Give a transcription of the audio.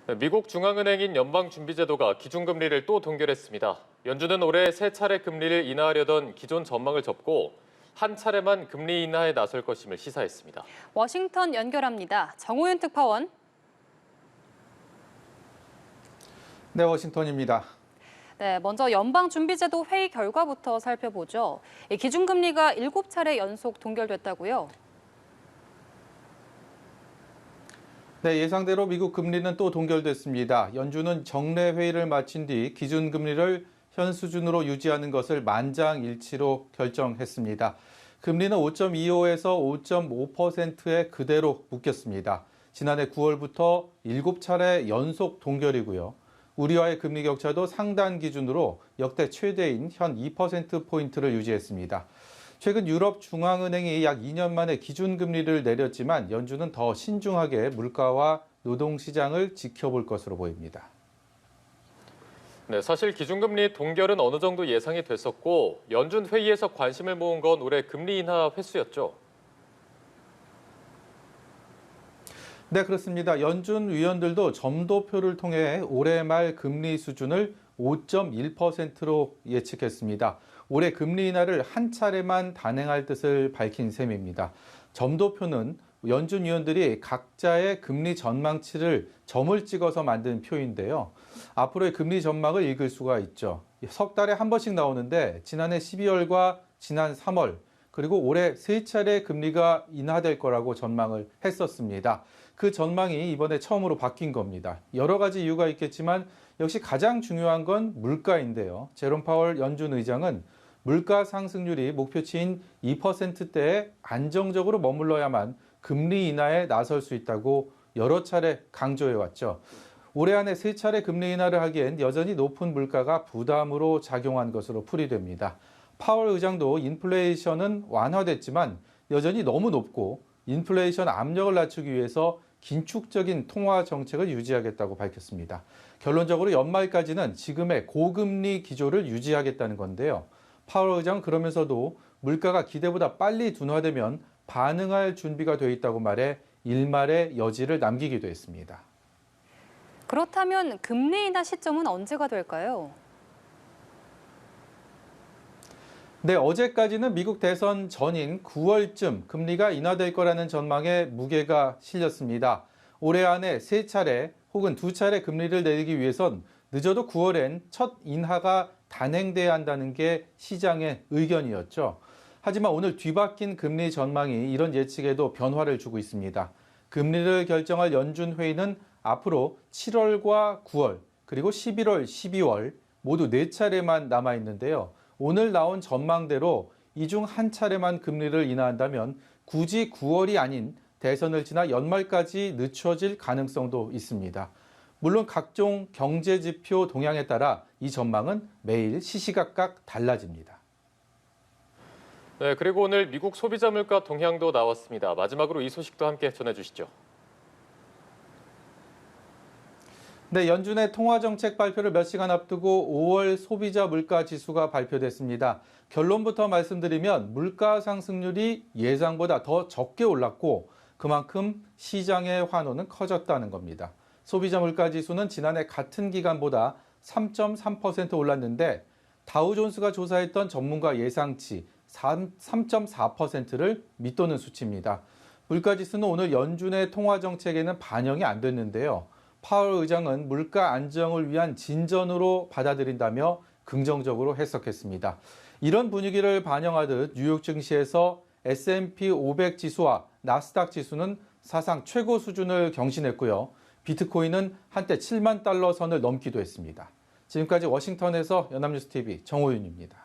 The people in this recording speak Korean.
미국 중앙은행인 연방준비제도가 기준금리를 또 동결했습니다. 연준은 올해 세 차례 금리를 인하하려던 기존 전망을 접고 한 차례만 금리 인하에 나설 것임을 시사했습니다. 워싱턴 연결합니다. 정호윤 특파원. 네, 워싱턴입니다. 네, 먼저 연방준비제도 회의 결과부터 살펴보죠. 기준금리가 7차례 연속 동결됐다고요? 네, 예상대로 미국 금리는 또 동결됐습니다. 연준은 정례 회의를 마친 뒤 기준금리를 현 수준으로 유지하는 것을 만장일치로 결정했습니다. 금리는 5.25에서 5.5%에 그대로 묶였습니다. 지난해 9월부터 7차례 연속 동결이고요. 우리와의 금리 격차도 상단 기준으로 역대 최대인 현 2%포인트를 유지했습니다. 최근 유럽 중앙은행이 약 2년 만에 기준금리를 내렸지만 연준은 더 신중하게 물가와 노동시장을 지켜볼 것으로 보입니다. 네, 사실 기준금리 동결은 어느 정도 예상이 됐었고 연준 회의에서 관심을 모은 건 올해 금리 인하 횟수였죠. 네, 그렇습니다. 연준 위원들도 점도표를 통해 올해 말 금리 수준을 5.1%로 예측했습니다. 올해 금리 인하를 한 차례만 단행할 뜻을 밝힌 셈입니다. 점도표는 연준 위원들이 각자의 금리 전망치를 점을 찍어서 만든 표인데요. 앞으로의 금리 전망을 읽을 수가 있죠. 석 달에 한 번씩 나오는데 지난해 12월과 지난 3월 그리고 올해 세 차례 금리가 인하될 거라고 전망을 했었습니다. 그 전망이 이번에 처음으로 바뀐 겁니다. 여러 가지 이유가 있겠지만 역시 가장 중요한 건 물가인데요. 제롬 파월 연준 의장은 물가 상승률이 목표치인 2%대에 안정적으로 머물러야만 금리 인하에 나설 수 있다고 여러 차례 강조해왔죠. 올해 안에 세 차례 금리 인하를 하기엔 여전히 높은 물가가 부담으로 작용한 것으로 풀이됩니다. 파월 의장도 인플레이션은 완화됐지만 여전히 너무 높고 인플레이션 압력을 낮추기 위해서 긴축적인 통화 정책을 유지하겠다고 밝혔습니다. 결론적으로 연말까지는 지금의 고금리 기조를 유지하겠다는 건데요. 파월 의장은 그러면서도 물가가 기대보다 빨리 둔화되면 반응할 준비가 돼 있다고 말해 일말의 여지를 남기기도 했습니다. 그렇다면 금리 인하 시점은 언제가 될까요? 네, 어제까지는 미국 대선 전인 9월쯤 금리가 인하될 거라는 전망에 무게가 실렸습니다. 올해 안에 세 차례 혹은 두 차례 금리를 내리기 위해선 늦어도 9월엔 첫 인하가 단행돼야 한다는 게 시장의 의견이었죠. 하지만 오늘 뒤바뀐 금리 전망이 이런 예측에도 변화를 주고 있습니다. 금리를 결정할 연준 회의는 앞으로 7월과 9월 그리고 11월, 12월 모두 네 차례만 남아 있는데요. 오늘 나온 전망대로 이 중 한 차례만 금리를 인하한다면 굳이 9월이 아닌 대선을 지나 연말까지 늦춰질 가능성도 있습니다. 물론 각종 경제 지표 동향에 따라 이 전망은 매일 시시각각 달라집니다. 네, 그리고 오늘 미국 소비자 물가 동향도 나왔습니다. 마지막으로 이 소식도 함께 전해주시죠. 네, 연준의 통화정책 발표를 몇 시간 앞두고 5월 소비자 물가 지수가 발표됐습니다. 결론부터 말씀드리면 물가 상승률이 예상보다 더 적게 올랐고 그만큼 시장의 환호는 커졌다는 겁니다. 소비자 물가 지수는 지난해 같은 기간보다 3.3% 올랐는데 다우존스가 조사했던 전문가 예상치 3.4%를 밑도는 수치입니다. 물가 지수는 오늘 연준의 통화정책에는 반영이 안 됐는데요. 파월 의장은 물가 안정을 위한 진전으로 받아들인다며 긍정적으로 해석했습니다. 이런 분위기를 반영하듯 뉴욕 증시에서 S&P 500 지수와 나스닥 지수는 사상 최고 수준을 경신했고요. 비트코인은 한때 7만 달러 선을 넘기도 했습니다. 지금까지 워싱턴에서 연합뉴스TV 정호윤입니다.